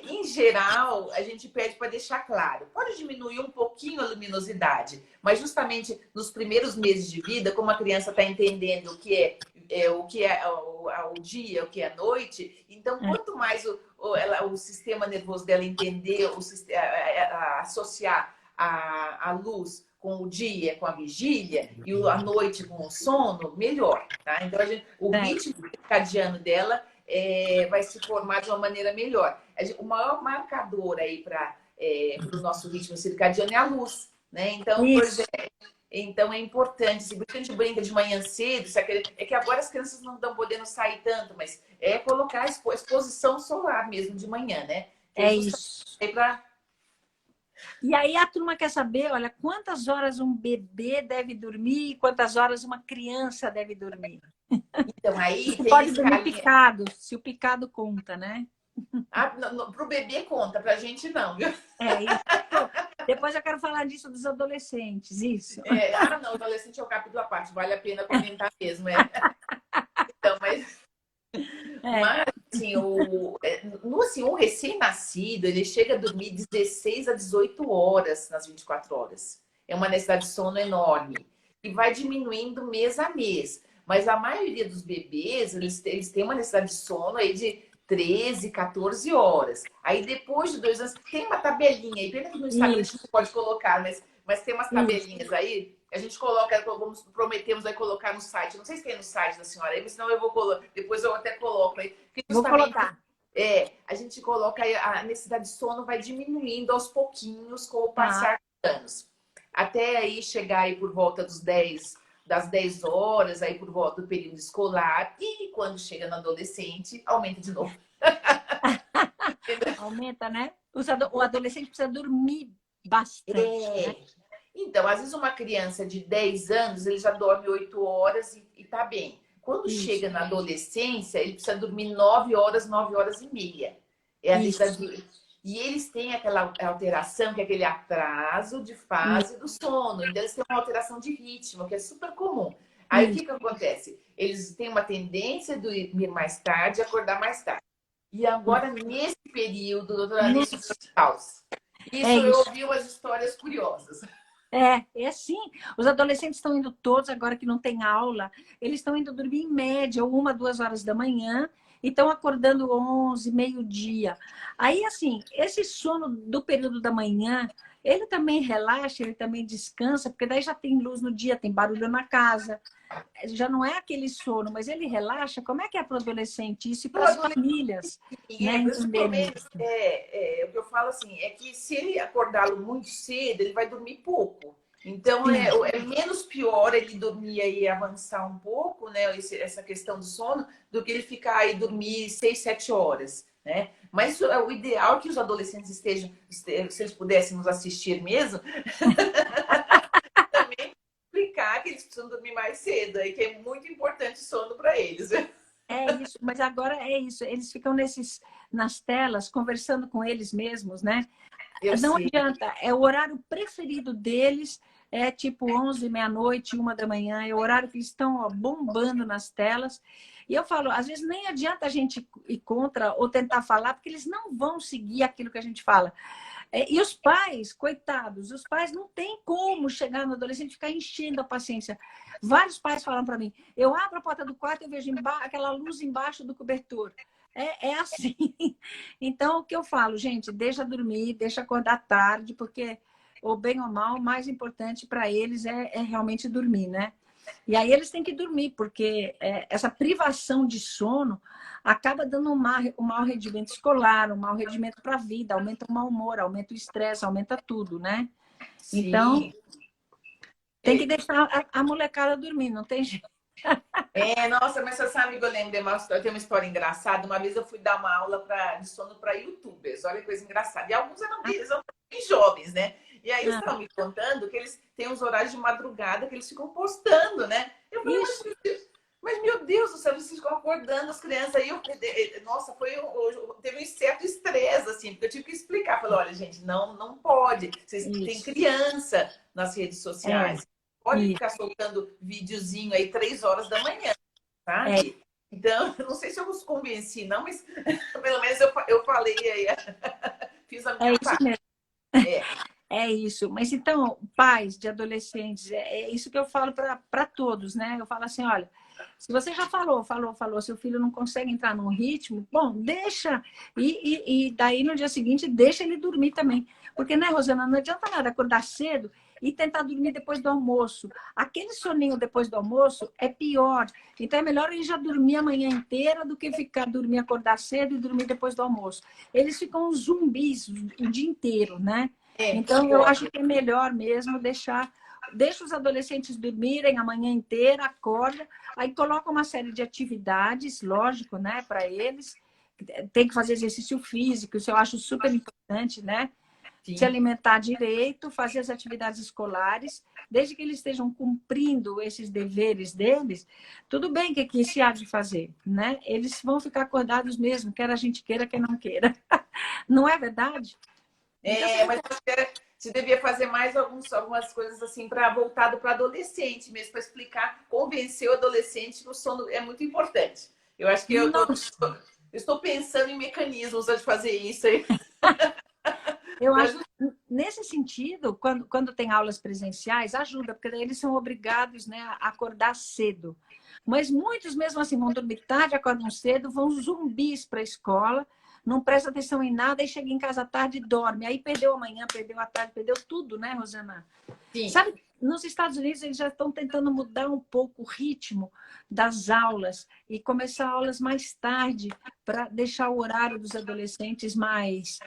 Em geral, a gente pede para deixar claro. Pode diminuir um pouquinho a luminosidade, mas justamente nos primeiros meses de vida, como a criança está entendendo o dia, o que é a noite, então quanto mais o sistema nervoso dela entender, associar a luz com o dia, com a vigília, e a noite com o sono, melhor. Tá? Então, o É, ritmo circadiano dela vai se formar de uma maneira melhor. O maior marcador aí para o nosso ritmo circadiano é a luz, né? Então, por isso. exemplo, então é importante, se a gente brinca de manhã cedo, é que agora as crianças não estão podendo sair tanto, mas é colocar a exposição solar mesmo de manhã, né? Que é É justamente isso. para. E aí a turma quer saber, olha, quantas horas um bebê deve dormir e quantas horas uma criança deve dormir. Então, aí Se tem pode dormir escalinha. picado, se o picado conta, né? Para o bebê conta, para a gente não, viu? É isso. Depois eu quero falar disso dos adolescentes, isso. Não, adolescente é o capítulo à parte, vale a pena comentar mesmo. Então, É, mas assim, um recém-nascido, ele chega a dormir 16 a 18 horas nas 24 horas. É uma necessidade de sono enorme. E vai diminuindo mês a mês. Mas a maioria dos bebês, eles têm uma necessidade de sono aí de 13, 14 horas. Aí depois de 2 anos, tem uma tabelinha aí, pena que no Instagram a gente isso, não pode colocar, mas tem umas isso. tabelinhas aí, a gente coloca, prometemos aí colocar no site. Não sei se tem no site da senhora aí, mas senão eu vou colocar, depois eu até coloco aí. Porque Vou justamente colocar. a gente coloca aí, a necessidade de sono vai diminuindo aos pouquinhos com o Tá, passar dos anos. Até aí chegar aí por volta dos das 10 horas, aí por volta do período escolar, e quando chega no adolescente, aumenta de novo. Aumenta, né? O adolescente precisa dormir bastante, né? É. Então, às vezes uma criança de 10 anos, ele já dorme 8 horas e tá bem. Quando Isso, chega na adolescência, ele precisa dormir 9 horas, 9 horas e meia. É a isso, necessidade. E eles têm aquela alteração, que é aquele atraso de fase do sono. Então, eles têm uma alteração de ritmo, que é super comum. Aí, o isso. que que acontece? Eles têm uma tendência de dormir mais tarde e acordar mais tarde. E agora, nesse período, doutora Alice, Nossa, caos. é Isso eu isso. ouvi umas histórias curiosas. É assim. Os adolescentes estão indo todos, agora que não tem aula, eles estão indo dormir em média 1, 2 horas da manhã e estão acordando 11, meio-dia. Aí, assim, esse sono do período da manhã, ele também relaxa, ele também descansa, porque daí já tem luz no dia, tem barulho na casa, já não é aquele sono, mas ele relaxa. Como é que é para o adolescente isso e O para as adolescente, famílias, né, entenderem principalmente, isso? o que eu falo assim, é que se ele acordá-lo muito cedo, ele vai dormir pouco. Então, Sim, é menos pior ele dormir aí e avançar um pouco, né? Essa questão do sono, do que ele ficar aí dormir 6, 7 horas, né? Mas o ideal é que os adolescentes estejam, se eles pudessem nos assistir mesmo, também explicar que eles precisam dormir mais cedo, aí que é muito importante o sono para eles. é isso, mas agora é isso. Eles ficam nas telas, conversando com eles mesmos, né? Eu Não sei. adianta, é o horário preferido deles, é tipo 11, meia-noite, 1 da manhã, é o horário que eles estão ó, bombando nas telas. E eu falo, às vezes nem adianta a gente ir contra ou tentar falar, porque eles não vão seguir aquilo que a gente fala. E os pais, coitados, os pais não têm como chegar no adolescente e ficar enchendo a paciência. Vários pais falam para mim, eu abro a porta do quarto e vejo aquela luz embaixo do cobertor. É assim. Então, o que eu falo, gente, deixa dormir, deixa acordar tarde, porque, ou bem ou mal, o mais importante para eles é realmente dormir, né? E aí eles têm que dormir, porque essa privação de sono acaba dando um mau rendimento escolar, um mau rendimento para a vida, aumenta o mau humor, aumenta o estresse, aumenta tudo, né? Então, Sim. tem que deixar a molecada dormir, não tem jeito. Nossa, mas você sabe que eu lembro eu tenho uma história engraçada. Uma vez eu fui dar uma aula de sono para YouTubers. Olha que coisa engraçada. E alguns eram bem jovens, né? E aí eles Ah, estavam me contando que eles têm uns horários de madrugada que eles ficam postando, né? Eu falei, isso, mas meu Deus do céu, vocês ficam acordando as crianças. Aí nossa, teve um certo estresse, assim, porque eu tive que explicar. Falei, olha, gente, não pode. Vocês têm isso. criança nas redes É, sociais. Pode isso. ficar soltando videozinho aí 3 horas da manhã, É, sabe? Então, eu não sei se eu os convenci, não, mas pelo menos eu falei aí, fiz a é minha isso parte. mesmo. É, É isso. Mas então, pais de adolescentes, é isso que eu falo para todos, né? Eu falo assim, olha, se você já falou, seu filho não consegue entrar num ritmo, bom, deixa. E daí no dia seguinte, deixa ele dormir também. Porque, né, Rosana, não adianta nada acordar cedo e tentar dormir depois do almoço. Aquele soninho depois do almoço é pior. Então é melhor ele já dormir a manhã inteira do que dormir, acordar cedo e dormir depois do almoço. Eles ficam zumbis o dia inteiro, né? Então, eu acho concordo. que é melhor mesmo deixa os adolescentes dormirem a manhã inteira, acorda, aí coloca uma série de atividades, lógico, né, para eles. Tem que fazer exercício físico, isso eu acho super importante, né? Se Sim. alimentar direito, fazer as atividades escolares, desde que eles estejam cumprindo esses deveres deles, tudo bem que se há de fazer, né? Eles vão ficar acordados mesmo, quer a gente queira, quer não queira. Não é verdade? Então, você Mas eu acho que você devia fazer mais algumas coisas assim para voltado para adolescente mesmo, para explicar, convencer o adolescente que o sono é muito importante. Eu acho que nossa, eu estou pensando em mecanismos de fazer isso aí. eu Pra acho, nesse sentido, quando tem aulas presenciais, ajuda, porque daí eles são obrigados, né, a acordar cedo. Mas muitos, mesmo assim, vão dormir tarde, acordam cedo, vão zumbis para a escola, não prestam atenção em nada e chega em casa à tarde e dorme. Aí perdeu a manhã, perdeu a tarde, perdeu tudo, né, Rosana? Sim. Sabe, nos Estados Unidos eles já estão tentando mudar um pouco o ritmo das aulas e começar aulas mais tarde para deixar o horário dos adolescentes mais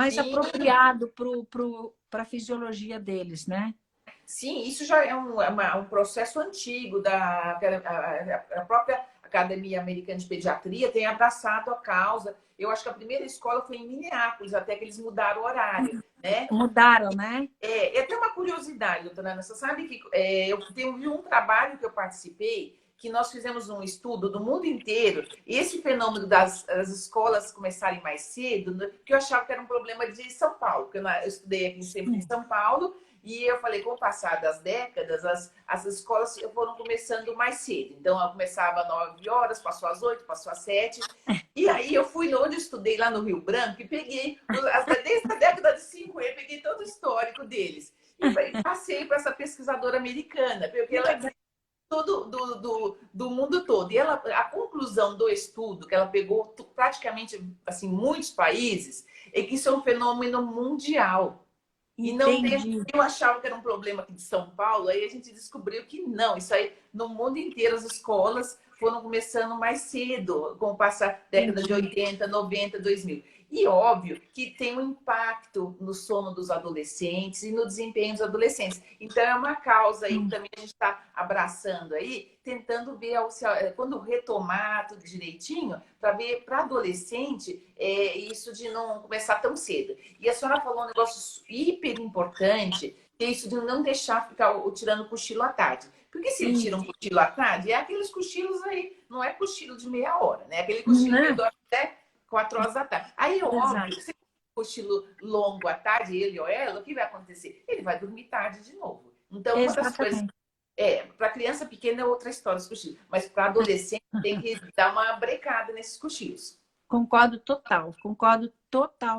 Sim, apropriado para a fisiologia deles, né? Sim, isso já é um processo antigo a própria Academia Americana de Pediatria tem abraçado a causa. Eu acho que a primeira escola foi em Minneapolis, até que eles mudaram o horário, né? Mudaram, né? E até uma curiosidade, doutora Ana, você sabe que eu tenho um trabalho que eu participei, que nós fizemos um estudo do mundo inteiro, esse fenômeno das escolas começarem mais cedo, né, que eu achava que era um problema de São Paulo, porque eu estudei aqui sempre em São Paulo, e eu falei, com o passar das décadas, as escolas foram começando mais cedo. Então, eu começava às 9 horas, passou às 8, passou às 7. E aí, eu fui onde eu estudei, lá no Rio Branco, e peguei, desde a década de 50, peguei todo o histórico deles. E passei para essa pesquisadora americana, porque ela todo do mundo todo. E a conclusão do estudo, que ela pegou praticamente assim, muitos países, é que isso é um fenômeno mundial. E não tem, eu achava que era um problema aqui de São Paulo, aí a gente descobriu que não, isso aí no mundo inteiro as escolas foram começando mais cedo, com o passar da década de 80, 90, 2000. E óbvio que tem um impacto no sono dos adolescentes e no desempenho dos adolescentes. Então é uma causa aí que também a gente está abraçando aí, tentando ver quando retomar tudo direitinho, para ver para adolescente isso de não começar tão cedo. E a senhora falou um negócio hiper importante, que é isso de não deixar ficar tirando cochilo à tarde. Porque se ele tira um cochilo à tarde, é aqueles cochilos aí, não é cochilo de meia hora, né? Aquele cochilo que dorme até 4 horas da tarde. Aí, óbvio, se cochilo longo à tarde, ele ou ela, o que vai acontecer? Ele vai dormir tarde de novo. Então, uma das coisas. Para criança pequena é outra história os cochilos, mas para adolescente tem que dar uma brecada nesses cochilos. Concordo total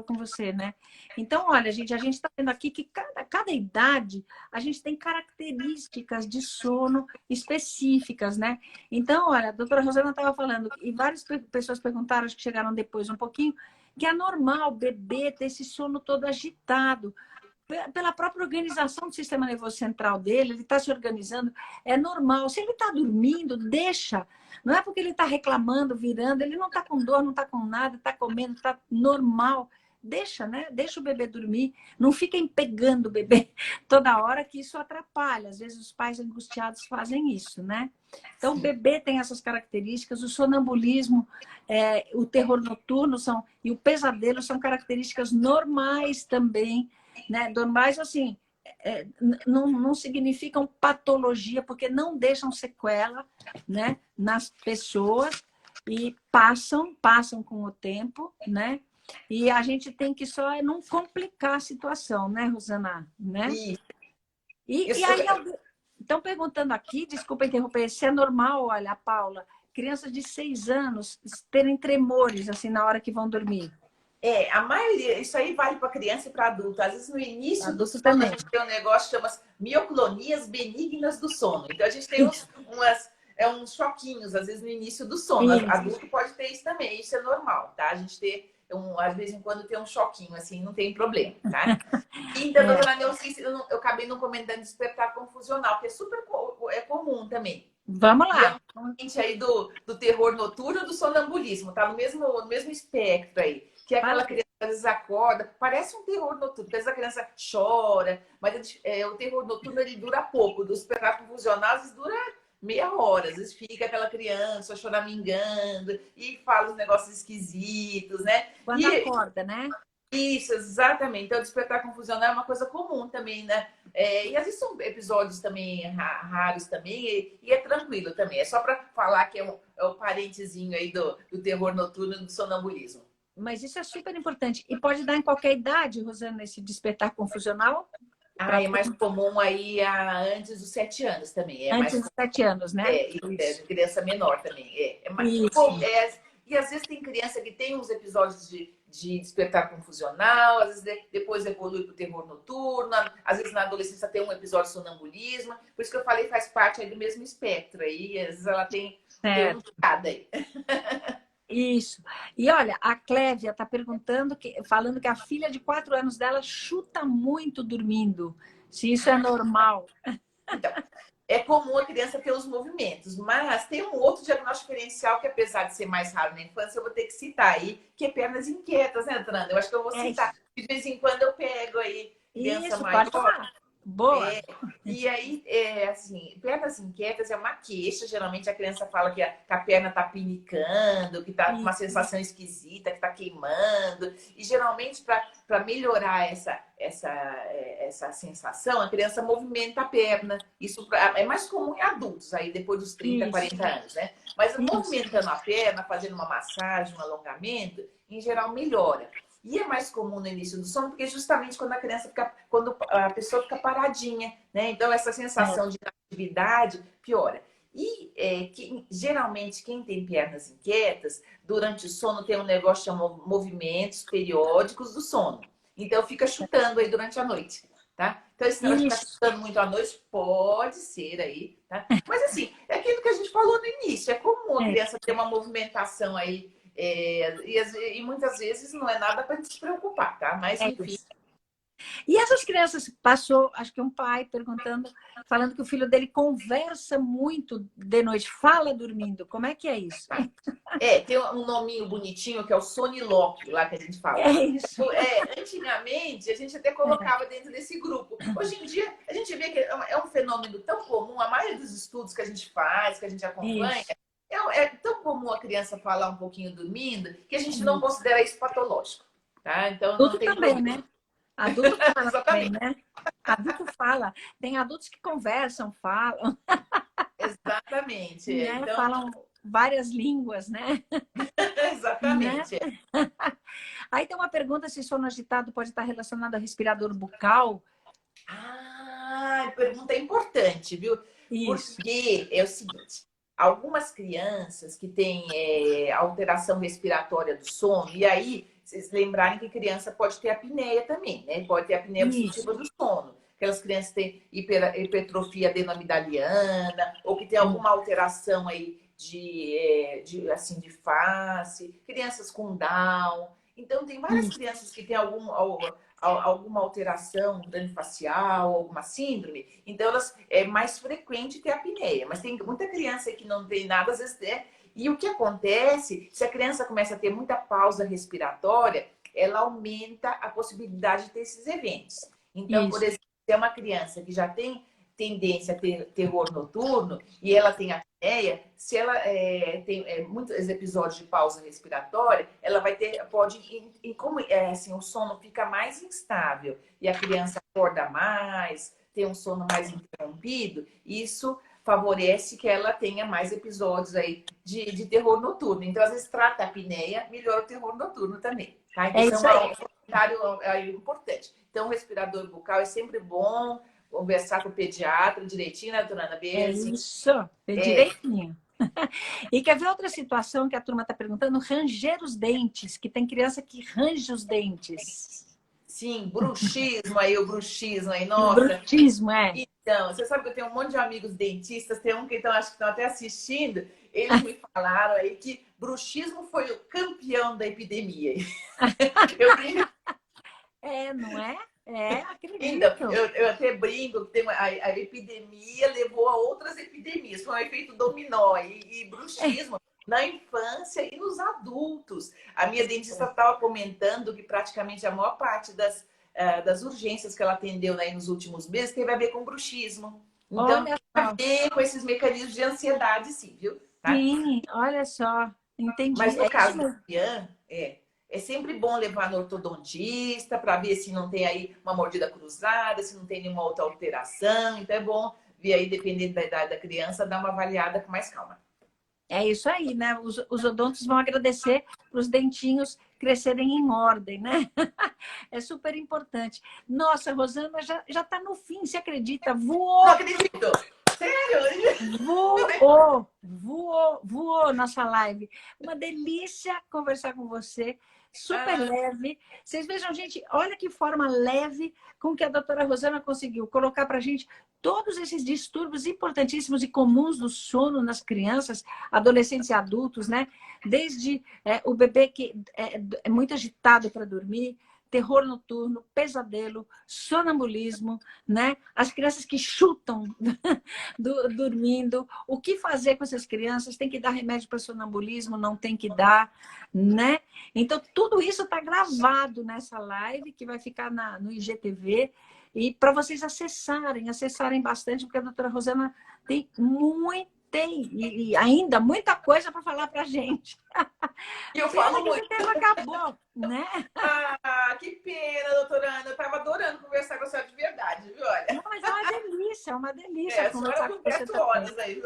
com você, né? Então, olha, gente, a gente está vendo aqui que cada idade a gente tem características de sono específicas, né? Então, olha, a doutora Rosana estava falando, e várias pessoas perguntaram, acho que chegaram depois um pouquinho, que é normal o bebê ter esse sono todo agitado. Pela própria organização do sistema nervoso central dele, ele está se organizando, é normal. Se ele está dormindo, deixa. Não é porque ele está reclamando, virando, ele não está com dor, não está com nada, está comendo, está normal. Deixa, né? Deixa o bebê dormir. Não fiquem pegando o bebê toda hora, que isso atrapalha. Às vezes os pais angustiados fazem isso, né? Então, o bebê tem essas características, o sonambulismo, o terror noturno e o pesadelo são características normais também, né? Normais, assim, não significam patologia, porque não deixam sequela, né, nas pessoas e passam com o tempo, né? E a gente tem que só não complicar a situação, né, Rosana? Né? E aí, estão perguntando aqui, desculpa interromper, se é normal, olha, Paula, crianças de 6 anos terem tremores, assim, na hora que vão dormir. A maioria, isso aí vale para criança e para adulto. Às vezes no início do sono também. a gente tem um negócio que chama mioclonias benignas do sono. Então a gente tem uns choquinhos, às vezes no início do sono. Adulto pode ter isso também, isso é normal, tá? A gente ter, às vezes em quando tem um choquinho, assim, não tem problema, tá? Então, doutora Neuci, eu acabei não comentando despertar confusional, que é super comum também. Vamos lá. E é um ambiente aí do terror noturno do sonambulismo, tá no mesmo espectro aí. Que é aquela criança que às vezes acorda, parece um terror noturno, às vezes a criança chora, mas o terror noturno ele dura pouco, do despertar confusional às vezes dura meia hora, às vezes fica aquela criança choramingando e fala os negócios esquisitos, né? Quando acorda, né? Isso, exatamente. Então, despertar confusional é uma coisa comum também, né? E às vezes são episódios também raros também, e é tranquilo também. É só para falar que é o parentezinho aí do terror noturno e do sonambulismo. Mas isso é super importante. E pode dar em qualquer idade, Rosana, esse despertar confusional? É mais comum aí antes dos 7 anos também. Antes dos 7 anos, né? De criança menor também. E às vezes tem criança que tem uns episódios de despertar confusional, às vezes depois evolui para o terror noturno, às vezes na adolescência tem um episódio de sonambulismo. Por isso que eu falei, faz parte aí do mesmo espectro aí. Às vezes ela tem um cada aí. Isso. E olha, a Clévia está falando que a filha de 4 anos dela chuta muito dormindo. Se isso é normal. Então, é comum a criança ter os movimentos, mas tem um outro diagnóstico diferencial que, apesar de ser mais raro na infância, eu vou ter que citar aí, que é pernas inquietas, né, Trana? Eu acho que eu vou citar. De vez em quando eu pego aí criança isso, maior. pode falar. Boa. E aí, assim, pernas inquietas é uma queixa. Geralmente a criança fala que a perna tá pinicando, que tá com uma sensação esquisita, que tá queimando. E geralmente, para melhorar essa sensação, a criança movimenta a perna. Isso é mais comum em adultos, aí depois dos 30, 40 anos, né? Mas movimentando a perna, fazendo uma massagem, um alongamento, em geral melhora. E é mais comum no início do sono, porque justamente quando a pessoa fica paradinha, né? Então essa sensação de atividade piora. E geralmente quem tem pernas inquietas, durante o sono tem um negócio chamado movimentos periódicos do sono. Então fica chutando aí durante a noite, tá? Então se ela ficar chutando muito à noite, pode ser aí, tá? Mas assim, é aquilo que a gente falou no início, é comum a criança ter uma movimentação aí. E muitas vezes não é nada para gente se preocupar, tá? Mas enfim. E essas crianças, passou, acho que um pai perguntando, falando que o filho dele conversa muito de noite, fala dormindo. Como é que é isso? Tem um nominho bonitinho que é o sonilóquio, lá que a gente fala. É isso. Antigamente, a gente até colocava dentro desse grupo. Hoje em dia, a gente vê que é um fenômeno tão comum, a maioria dos estudos que a gente faz, que a gente acompanha, é tão comum a criança falar um pouquinho dormindo que a gente não considera isso patológico, tá? Então, Tudo não tem também, problema. né? Adulto fala também, né? Adulto fala. Tem adultos que conversam, falam. Exatamente. Né? Então... Falam várias línguas, né? Exatamente. Né? Aí tem uma pergunta se sono agitado pode estar relacionado a respirador bucal. Pergunta importante, viu? Isso. Porque é o seguinte, algumas crianças que têm alteração respiratória do sono, e aí, vocês lembrarem que criança pode ter apneia também, né? Pode ter apneia obstrutiva do sono. Aquelas crianças que têm hipertrofia adenomidaliana, ou que tem alguma alteração aí de face, crianças com Down. Então, tem várias crianças que têm alguma alteração craniofacial, alguma síndrome, então é mais frequente ter apneia. Mas tem muita criança que não tem nada, às vezes, né? E o que acontece, se a criança começa a ter muita pausa respiratória, ela aumenta a possibilidade de ter esses eventos. Então, por exemplo, se é uma criança que já tem tendência a ter terror noturno e ela tem apneia, se ela tem muitos episódios de pausa respiratória, ela como assim, o sono fica mais instável e a criança acorda mais, tem um sono mais interrompido, isso favorece que ela tenha mais episódios aí de terror noturno. Então, às vezes, trata a apneia, melhora o terror noturno também. Tá? Então, isso aí. Um comentário importante. Então, o respirador bucal é sempre bom, conversar com o pediatra direitinho, né, doutora Ana Bia? Isso, direitinho. E quer ver outra situação que a turma está perguntando? Ranger os dentes, que tem criança que range os dentes. Sim, bruxismo aí, nossa. Bruxismo, Então, você sabe que eu tenho um monte de amigos dentistas, tem um que acho que estão até assistindo, eles me falaram aí que bruxismo foi o campeão da epidemia. Não é? Acredito. Então, eu até brinco que a epidemia levou a outras epidemias, foi um efeito dominó e bruxismo na infância e nos adultos. A minha dentista estava comentando que praticamente a maior parte das urgências que ela atendeu aí nos últimos meses teve a ver com bruxismo. Então, tem a ver com esses mecanismos de ansiedade, sim, viu? Tá? Sim, olha só, entendi. Mas no caso do Ian, é sempre bom levar no ortodontista para ver se não tem aí uma mordida cruzada, se não tem nenhuma outra alteração. Então é bom ver aí, dependendo da idade da criança, dar uma avaliada com mais calma. É isso aí, né? Os odontos vão agradecer para os dentinhos crescerem em ordem, né? É super importante. Nossa, Rosana já está no fim, você acredita? Voou! Não acredito! Sério? Voou nossa live. Uma delícia conversar com você. Super leve. Vocês vejam, gente, olha que forma leve com que a doutora Rosana conseguiu colocar para a gente todos esses distúrbios importantíssimos e comuns do sono nas crianças, adolescentes e adultos, né? Desde o bebê que é muito agitado para dormir, terror noturno, pesadelo, sonambulismo, né? As crianças que chutam dormindo. O que fazer com essas crianças? Tem que dar remédio para sonambulismo? Não tem que dar, né? Então, tudo isso está gravado nessa live que vai ficar no IGTV. E para vocês acessarem bastante, porque a doutora Rosana tem ainda muita coisa para falar para a gente. E eu Pena falo que muito. esse tempo acabou, né? Ah, que pena, doutora Ana. Eu estava adorando conversar com a senhora de verdade, viu? Olha. Não, mas é uma delícia A senhora conversar eu com você converso também. horas aí.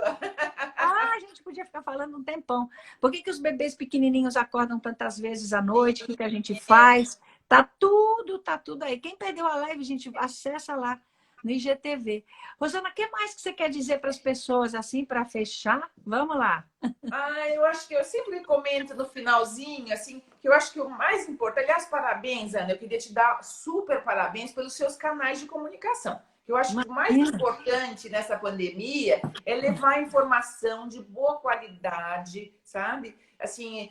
Ah, a gente podia ficar falando um tempão. Por que que os bebês pequenininhos acordam tantas vezes à noite? O que que a gente faz? Tá tudo aí. Quem perdeu a live, gente, acessa lá no IGTV. Rosana, o que mais que você quer dizer para as pessoas assim, para fechar? Vamos lá. Ah, eu acho que eu sempre comento no finalzinho, assim, que eu acho que o mais importante, aliás, parabéns, Ana, eu queria te dar super parabéns pelos seus canais de comunicação. Eu acho que o mais Imagina. importante nessa pandemia é levar informação de boa qualidade, sabe? Assim,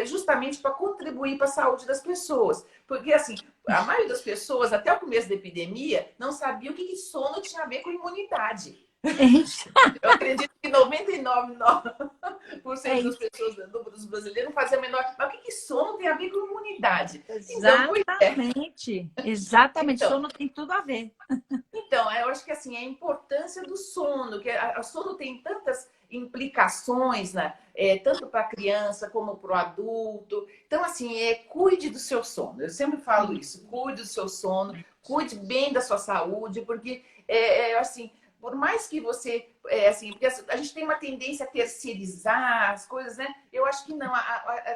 justamente para contribuir para a saúde das pessoas. Porque, assim, a maioria das pessoas, até o começo da epidemia, não sabia o que sono tinha a ver com imunidade. É isso. Eu acredito que 99,9% É das isso. pessoas dos brasileiros não fazem a menor. Mas o que sono tem a ver com imunidade? Então, pois é. Exatamente. Exatamente. Então, Sono tem tudo a ver. então, eu acho que assim, a importância do sono, que o sono tem tantas implicações, né? Tanto para a criança como para o adulto. Então, assim, cuide do seu sono. Eu sempre falo isso, cuide do seu sono, cuide bem da sua saúde, porque assim, por mais que você, assim, porque a gente tem uma tendência a terceirizar as coisas, né? Eu acho que não,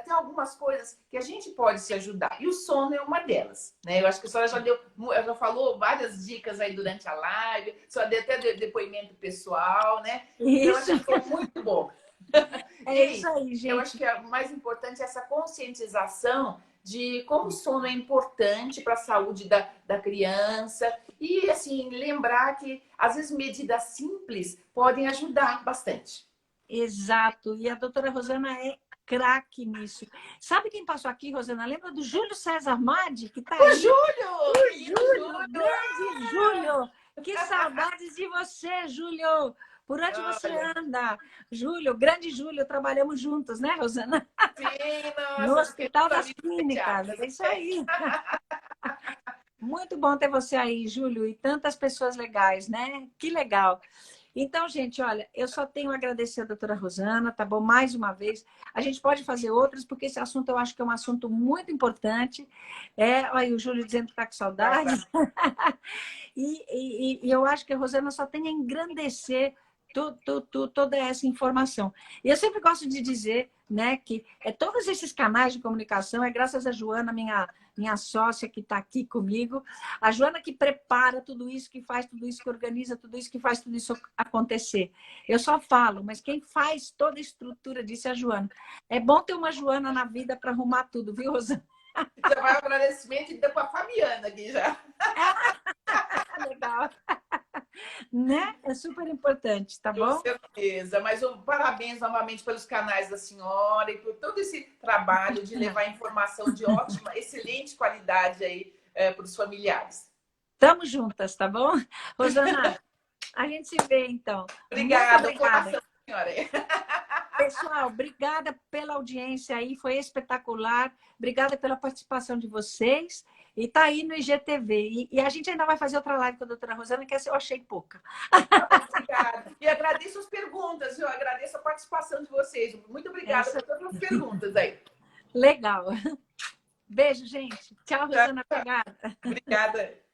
tem algumas coisas que a gente pode se ajudar, e o sono é uma delas, né? Eu acho que a senhora já falou várias dicas aí durante a live, a senhora deu até depoimento pessoal, né? Então, eu Isso. acho que foi muito bom. É isso E aí, eu acho gente. que o mais importante é essa conscientização de como o sono é importante para a saúde da criança e, assim, lembrar que, às vezes, medidas simples podem ajudar bastante. Exato. E a doutora Rosana é craque nisso. Sabe quem passou aqui, Rosana? Lembra do Júlio César Madi, que está O aí? Júlio! Querido Júlio, Júlio! grande Júlio! Que saudades de você, Júlio! Por onde você Olha, anda? Júlio, grande Júlio, trabalhamos juntos, né, Rosana? sim, No nossa, Hospital queridos das amigos Clínicas. pediatras. É isso aí. Muito bom ter você aí, Júlio, e tantas pessoas legais, né? Que legal. Então, gente, olha, eu só tenho a agradecer a doutora Rosana, tá bom? Mais uma vez. A gente pode fazer outras, porque esse assunto eu acho que é um assunto muito importante. Olha, o Júlio dizendo que está com Tá, saudade. tá. E eu acho que a Rosana só tem a engrandecer toda essa informação. E eu sempre gosto de dizer, né, que todos esses canais de comunicação é graças a Joana, minha sócia que está aqui comigo, a Joana que prepara tudo isso, que faz tudo isso, que organiza tudo isso, que faz tudo isso acontecer. Eu só falo, mas quem faz toda a estrutura disso é a Joana. É bom ter uma Joana na vida para arrumar tudo, viu, Rosana? Já vai o agradecimento e deu para a Fabiana aqui já. Legal. Né? É super importante, tá Com bom? certeza, mas parabéns novamente pelos canais da senhora e por todo esse trabalho de levar informação de ótima, excelente qualidade aí para os familiares. Tamo juntas, tá bom? Rosana, a gente se vê então. Muito Obrigada, um obrigada. coração, senhora. Pessoal, obrigada pela audiência aí, foi espetacular. Obrigada pela participação de vocês. E tá aí no IGTV. E a gente ainda vai fazer outra live com a doutora Rosana, que essa eu achei pouca. Obrigada. E agradeço as perguntas, eu agradeço a participação de vocês. Muito obrigada por todas as perguntas aí. Legal. Beijo, gente. Tchau, Tchau, Rosana. tchau. Obrigada. Obrigada.